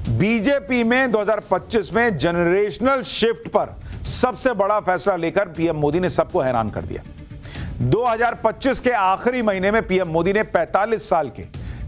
BJP में 2025 में generational shift पर सबसे बड़ा फैसला लेकर पीएम मोदी ने सबको हैरान कर दिया। 2025 के आखिरी महीने में पीएम मोदी ने 45 साल के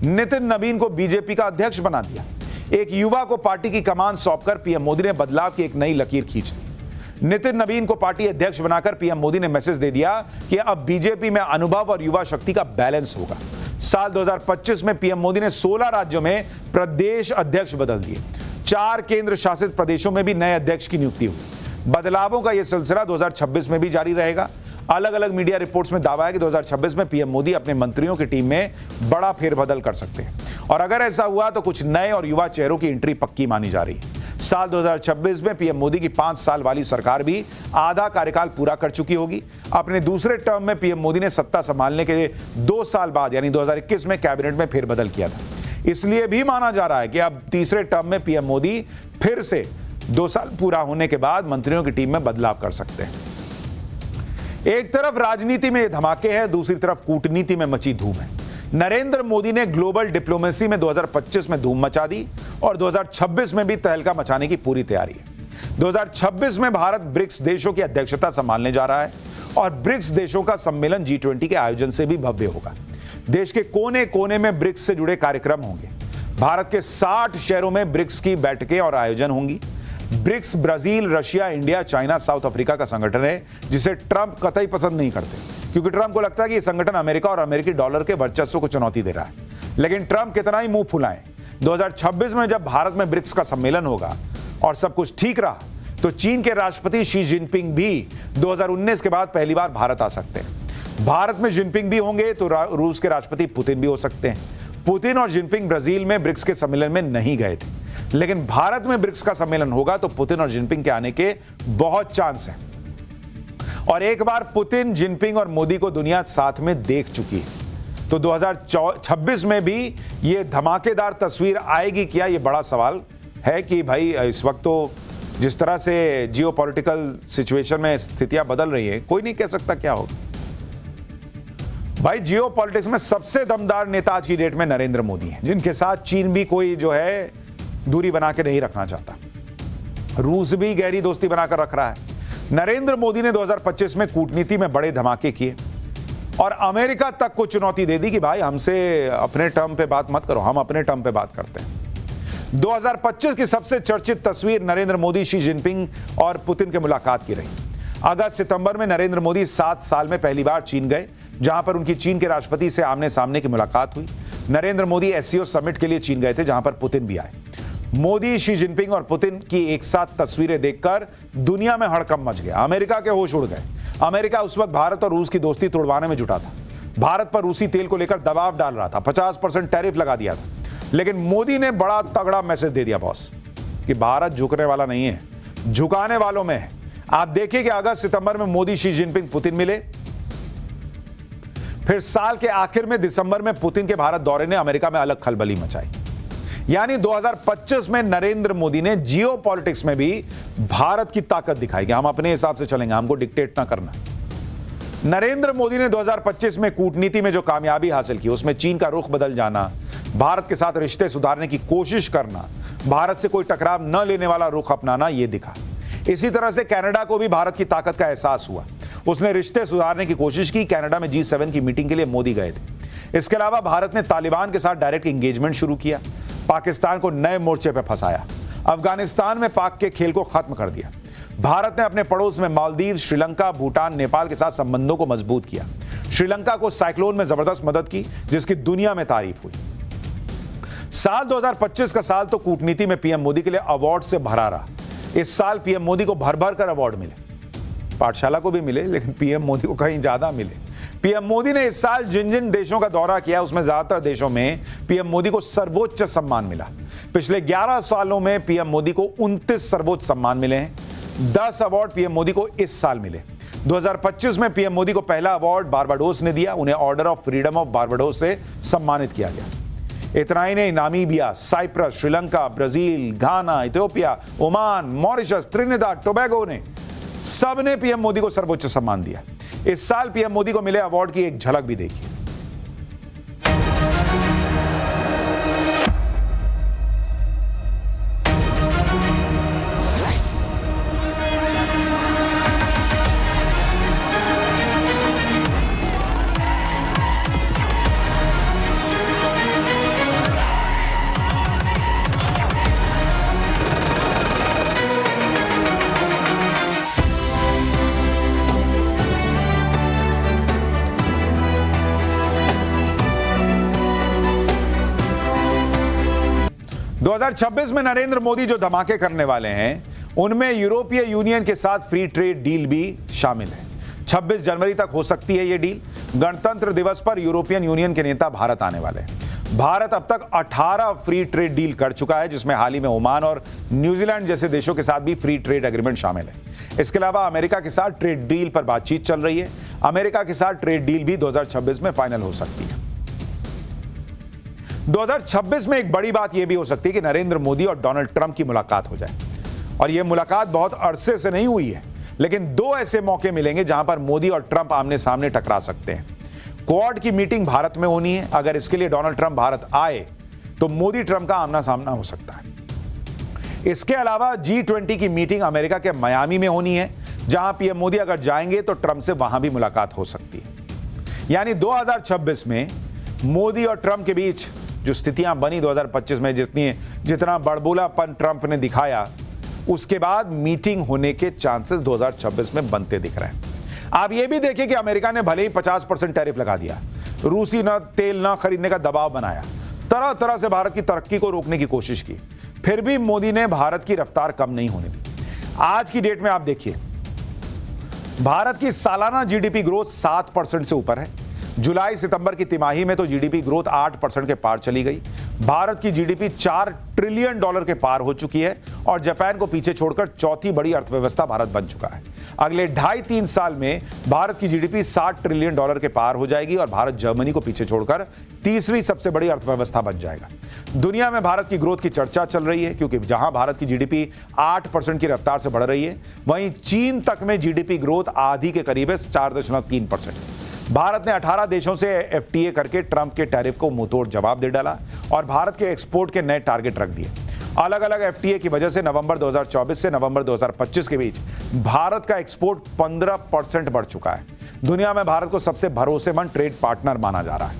नितिन नवीन को बीजेपी का अध्यक्ष बना दिया। एक युवा को पार्टी की कमान सौंपकर पीएम मोदी ने बदलाव की एक नई लकीर खींच दी। नितिन नवीन को पार्टी अध्यक्ष बनाकर पीएम मोदी ने मैसेज दे दिया कि अब बीजेपी में अनुभव और युवा शक्ति का बैलेंस होगा। साल 2025 में पीएम मोदी ने 16 राज्यों में प्रदेश अध्यक्ष बदल दिए। 4 केंद्र शासित प्रदेशों में भी नए अध्यक्ष की नियुक्ति हुई। बदलावों का यह सिलसिला 2026 में भी जारी रहेगा। अलग अलग मीडिया रिपोर्ट्स में दावा है कि 2026 में पीएम मोदी अपने मंत्रियों की टीम में बड़ा फेरबदल कर सकते हैं और अगर ऐसा हुआ तो कुछ नए और युवा चेहरों की एंट्री पक्की मानी जा रही है। साल 2026 में पीएम मोदी की 5 साल वाली सरकार भी आधा कार्यकाल पूरा कर चुकी होगी। अपने दूसरे टर्म में पीएम मोदी ने सत्ता संभालने के 2 साल बाद यानी 2021 में कैबिनेट में फेरबदल किया था। इसलिए भी माना जा रहा है कि अब तीसरे टर्म में पीएम मोदी फिर से 2 साल पूरा होने के बाद मंत्रियों की टीम में बदलाव कर सकते हैं। एक तरफ राजनीति में धमाके हैं, दूसरी तरफ कूटनीति में मची धूम है। नरेंद्र मोदी ने ग्लोबल डिप्लोमेसी में 2025 में धूम मचा दी और 2026 में भी तहलका मचाने की पूरी तैयारी है। 2026 में भारत ब्रिक्स देशों की अध्यक्षता संभालने जा रहा है और ब्रिक्स देशों का सम्मेलन G20 के आयोजन से भी भव्य होगा। देश के कोने कोने में ब्रिक्स से जुड़े कार्यक्रम होंगे। भारत के 60 शहरों में ब्रिक्स की बैठकें और आयोजन होंगी। BRICS Brazil, Russia, India, China, South Africa का संगठन है जिसे ट्रंप कतई पसंद नहीं करते क्योंकि ट्रंप को लगता है कि यह संगठन अमेरिका और अमेरिकी डॉलर के वर्चस्व को चुनौती दे रहा है। लेकिन ट्रंप कितना ही मुंह फुलाएं, 2026 में जब भारत में ब्रिक्स का सम्मेलन होगा और सब कुछ ठीक रहा तो चीन के राष्ट्रपति शी जिनपिंग भी 2019 के बाद पहली बार भारत आ सकते हैं। भारत में जिनपिंग भी होंगे तो रूस के राष्ट्रपति पुतिन भी हो सकते हैं। पुतिन और जिनपिंग ब्राजील में ब्रिक्स के सम्मेलन में नहीं गए थे, लेकिन भारत में ब्रिक्स का सम्मेलन होगा तो पुतिन और जिनपिंग के आने के बहुत चांस हैं। और एक बार पुतिन, जिनपिंग और मोदी को दुनिया साथ में देख चुकी है तो 2026 में भी ये धमाकेदार तस्वीर आएगी क्या, ये बड़ा सवाल है कि भाई इस वक्त तो जिस तरह से जियोपॉलिटिकल सिचुएशन में स्थितियां बदल रही हैं, कोई नहीं कह सकता क्या होगा। भाई जियोपॉलिटिक्स में सबसे दमदार नेता आज की डेट में नरेंद्र मोदी हैं, जिनके साथ चीन भी कोई जो है दूरी बना के नहीं रखना चाहता। रूस भी गहरी दोस्ती बनाकर रख रहा है। नरेंद्र मोदी ने 2025 में कूटनीति में बड़े धमाके किए और अमेरिका तक को चुनौती दे दी कि भाई हमसे अपने टर्म पे बात मत करो, हम अपने टर्म पे बात करते हैं। 2025 की सबसे चर्चित तस्वीर नरेंद्र मोदी, शी जिनपिंग और पुतिन के मुलाकात की रही। अगस्त सितंबर में नरेंद्र मोदी 7 साल में पहली बार चीन गए, जहां पर उनकी चीन के राष्ट्रपति से आमने सामने की मुलाकात हुई। नरेंद्र मोदी SCO समिट के लिए चीन गए थे, जहां पर पुतिन भी आए। मोदी, शी जिनपिंग और पुतिन की एक साथ तस्वीरें देखकर दुनिया में हड़कंप मच गया। अमेरिका के होश उड़ गए। अमेरिका उस वक्त भारत और रूस की दोस्ती तोड़वाने में जुटा था। भारत पर रूसी तेल को लेकर दबाव डाल रहा था, 50% टैरिफ लगा दिया था। लेकिन मोदी ने बड़ा तगड़ा मैसेज दे दिया बॉस कि भारत झुकने वाला नहीं है, झुकाने वालों में है। आप देखिए कि अगस्त सितंबर में मोदी, शी जिनपिंग, पुतिन मिले। फिर साल के आखिर में दिसंबर में पुतिन के भारत दौरे ने अमेरिका में अलग खलबली मचाई। यानी 2025 में नरेंद्र मोदी ने जियोपॉलिटिक्स में भी भारत की ताकत दिखाई कि हम अपने हिसाब से चलेंगे, हमको डिक्टेट ना करना। नरेंद्र मोदी ने 2025 में कूटनीति में जो कामयाबी हासिल की, उसमें चीन का रुख बदल जाना, भारत के साथ रिश्ते सुधारने की कोशिश करना, भारत से कोई टकराव न लेने वाला रुख अपनाना, यह दिखा। इसी तरह से कनाडा को भी भारत की ताकत का एहसास हुआ। उसने रिश्ते सुधारने की कोशिश की। कनाडा में G7 की मीटिंग के लिए मोदी गए थे। इसके अलावा भारत ने तालिबान के साथ डायरेक्ट एंगेजमेंट शुरू किया, पाकिस्तान को नए मोर्चे पर फंसाया, अफगानिस्तान में पाक के खेल को खत्म कर दिया। भारत ने अपने पड़ोस में मालदीव, श्रीलंका, भूटान, नेपाल के साथ संबंधों को मजबूत किया। श्रीलंका को साइक्लोन में जबरदस्त मदद की, जिसकी दुनिया में तारीफ हुई। साल 2025 का साल तो कूटनीति में पीएम मोदी के लिए अवार्ड से भरा रहा। इस साल पीएम मोदी को भर भर कर अवार्ड मिले। पाठशाला को भी मिले, लेकिन पीएम मोदी को कहीं ज्यादा मिले। पीएम मोदी ने इस साल जिन जिन देशों का दौरा किया, उसमें ज्यादातर देशों में पीएम मोदी को सर्वोच्च सम्मान मिला। पिछले 11 सालों में पीएम मोदी को 29 सर्वोच्च सम्मान मिले हैं। 10 अवार्ड पीएम मोदी को इस साल मिले। 2025 में पीएम मोदी को पहला अवार्ड बारबाडोस ने दिया। उन्हें order of freedom of Barbados से सम्मानित किया गया। इतना ही नहीं, Namibia, Cyprus, Sri Lanka, Brazil, Ghana, Ethiopia, Oman, Mauritius, Trinidad, Tobago ने सबने पीएम मोदी को सर्वोच्च सम्मान दिया। इस साल पीएम मोदी को मिले अवार्ड की एक झलक भी देखिए। 2026 में नरेंद्र मोदी जो धमाके करने वाले हैं उनमें यूरोपीय यूनियन के साथ फ्री ट्रेड डील भी शामिल है। 26 जनवरी तक हो सकती है यह डील। गणतंत्र दिवस पर यूरोपियन यूनियन के नेता भारत आने वाले हैं। भारत अब तक 18 फ्री ट्रेड डील कर चुका है, जिसमें हाल ही में ओमान और न्यूजीलैंड जैसे देशों के साथ भी फ्री ट्रेड एग्रीमेंट शामिल है। इसके अलावा अमेरिका के साथ ट्रेड डील पर बातचीत चल रही है। अमेरिका के साथ ट्रेड डील भी 2026 में फाइनल हो सकती है। 2026 में एक बड़ी बात यह भी हो सकती है कि नरेंद्र मोदी और डोनाल्ड ट्रंप की मुलाकात हो जाए, और यह मुलाकात बहुत अरसे से नहीं हुई है, लेकिन दो ऐसे मौके मिलेंगे जहां पर मोदी और ट्रंप आमने सामने टकरा सकते हैं। क्वाड की मीटिंग भारत में होनी है। अगर इसके लिए डोनाल्ड ट्रंप भारत आए तो मोदी ट्रंप का आमना सामना हो सकता है। इसके अलावा G20 की मीटिंग अमेरिका के मियामी में होनी है, जहां पीएम मोदी अगर जाएंगे तो ट्रंप से वहां भी मुलाकात हो सकती है। यानी 2026 में मोदी और ट्रंप के बीच जो स्थितियां बनी 2025 में, जितना बड़बोलापन ट्रंप ने दिखाया, उसके बाद मीटिंग होने के चांसेस 2026 में बनते दिख रहे हैं। आप ये भी देखिए कि अमेरिका ने भले ही 50% टैरिफ लगा दिया, रूसी तेल न खरीदने का दबाव बनाया, तरह तरह से भारत की तरक्की को रोकने की कोशिश की, फिर भी मोदी ने भारत की रफ्तार कम नहीं होने दी। आज की डेट में आप देखिए, भारत की सालाना जीडीपी ग्रोथ 7% से ऊपर है। जुलाई सितंबर की तिमाही में तो जीडीपी ग्रोथ 8% के पार चली गई। भारत की जीडीपी $4 ट्रिलियन के पार हो चुकी है और जापान को पीछे छोड़कर चौथी बड़ी अर्थव्यवस्था भारत बन चुका है। अगले 2.5-3 साल में भारत की जीडीपी $60 ट्रिलियन के पार हो जाएगी और भारत जर्मनी को पीछे छोड़कर तीसरी सबसे बड़ी अर्थव्यवस्था बन जाएगा। दुनिया में भारत की ग्रोथ की चर्चा चल रही है, क्योंकि जहां भारत की जीडीपी 8% की रफ्तार से बढ़ रही है, वहीं चीन तक में जीडीपी ग्रोथ आधी के करीब है, 4.3%। भारत ने 18 देशों से एफटीए करके ट्रंप के टैरिफ को मुंहतोड़ जवाब दे डाला और भारत के एक्सपोर्ट के नए टारगेट रख दिए। अलग अलग एफटीए की वजह से नवंबर 2024 से नवंबर 2025 के बीच भारत का एक्सपोर्ट 15% बढ़ चुका है। दुनिया में भारत को सबसे भरोसेमंद ट्रेड पार्टनर माना जा रहा है।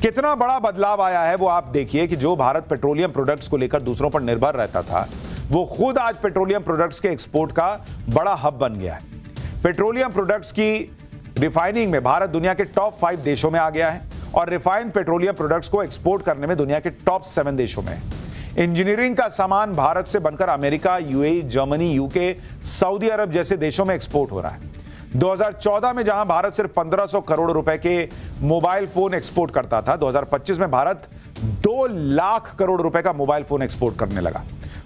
कितना बड़ा बदलाव आया है वो आप देखिए कि जो भारत पेट्रोलियम प्रोडक्ट्स को लेकर दूसरों पर निर्भर रहता था, वो खुद आज पेट्रोलियम प्रोडक्ट्स के एक्सपोर्ट का बड़ा हब बन गया है। पेट्रोलियम प्रोडक्ट्स की रिफाइनिंग में भारत दुनिया के टॉप 5 देशों में आ गया है और रिफाइंड पेट्रोलियम प्रोडक्ट्स को एक्सपोर्ट करने में दुनिया के टॉप 7 देशों में है। इंजीनियरिंग का सामान भारत से बनकर America, UAE, Germany, UK, Saudi Arab जैसे देशों में एक्सपोर्ट हो रहा है। 2014 में जहां भारत सिर्फ 1500 करोड़ रुपए के मोबाइल फोन एक्सपोर्ट करता था, 2025 में भारत 2 लाख करोड़ रुपए का मोबाइल फोन एक्सपोर्ट करने लगा।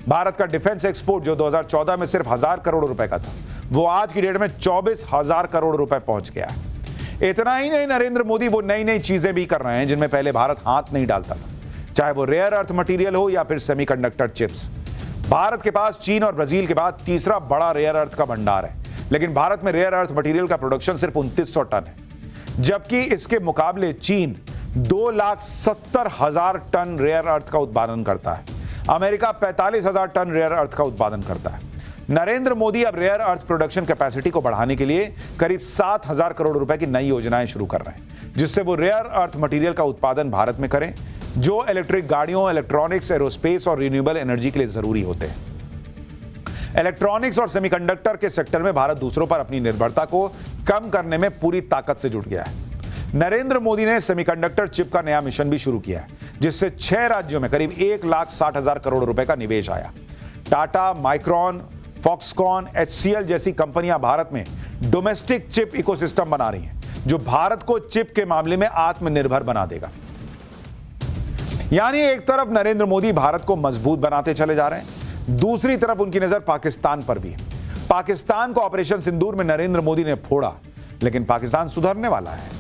भारत का डिफेंस एक्सपोर्ट जो 2014 में सिर्फ 1000 करोड़ रुपए का था, वो आज की डेट में 24,000 करोड़ रुपए पहुंच गया है। इतना ही नहीं, नरेंद्र मोदी वो नई नई चीजें भी कर रहे हैं जिनमें पहले भारत हाथ नहीं डालता था, चाहे वो रेयर अर्थ मटेरियल हो या फिर सेमीकंडक्टर चिप्स। भारत के पास चीन और ब्राजील के बाद तीसरा बड़ा रेयर अर्थ का भंडार है, लेकिन भारत में रेयर अर्थ मटेरियल का प्रोडक्शन सिर्फ 2900 टन है, जबकि इसके मुकाबले चीन 2,70,000 टन रेयर अर्थ का उत्पादन करता है। अमेरिका 45,000 टन रेयर अर्थ का उत्पादन करता है। नरेंद्र मोदी अब रेयर अर्थ प्रोडक्शन कैपेसिटी को बढ़ाने के लिए करीब 7,000 करोड़ रुपए की नई योजनाएं शुरू कर रहे हैं, जिससे वो रेयर अर्थ मटेरियल का उत्पादन भारत में करें, जो इलेक्ट्रिक गाड़ियों, इलेक्ट्रॉनिक्स, एरोस्पेस और रिन्यूएबल एनर्जी के लिए जरूरी होते हैं। इलेक्ट्रॉनिक्स और सेमीकंडक्टर के सेक्टर में भारत दूसरों पर अपनी निर्भरता को कम करने में पूरी ताकत से जुट गया है। नरेंद्र मोदी ने सेमीकंडक्टर चिप का नया मिशन भी शुरू किया है, जिससे 6 राज्यों में करीब 1,60,000 करोड़ रुपए का निवेश आया। टाटा, माइक्रॉन, फॉक्सकॉन, HCL जैसी कंपनियां भारत में डोमेस्टिक चिप इकोसिस्टम बना रही हैं, जो भारत को चिप के मामले में आत्मनिर्भर बना देगा। यानी एक तरफ नरेंद्र मोदी भारत को मजबूत बनाते चले जा रहे हैं, दूसरी तरफ उनकी नजर पाकिस्तान पर भी है। पाकिस्तान को ऑपरेशन सिंदूर में नरेंद्र मोदी ने फोड़ा, लेकिन पाकिस्तान सुधरने वाला है।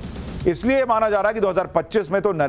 इसलिए माना जा रहा है कि 2025 में तो नरेंद्र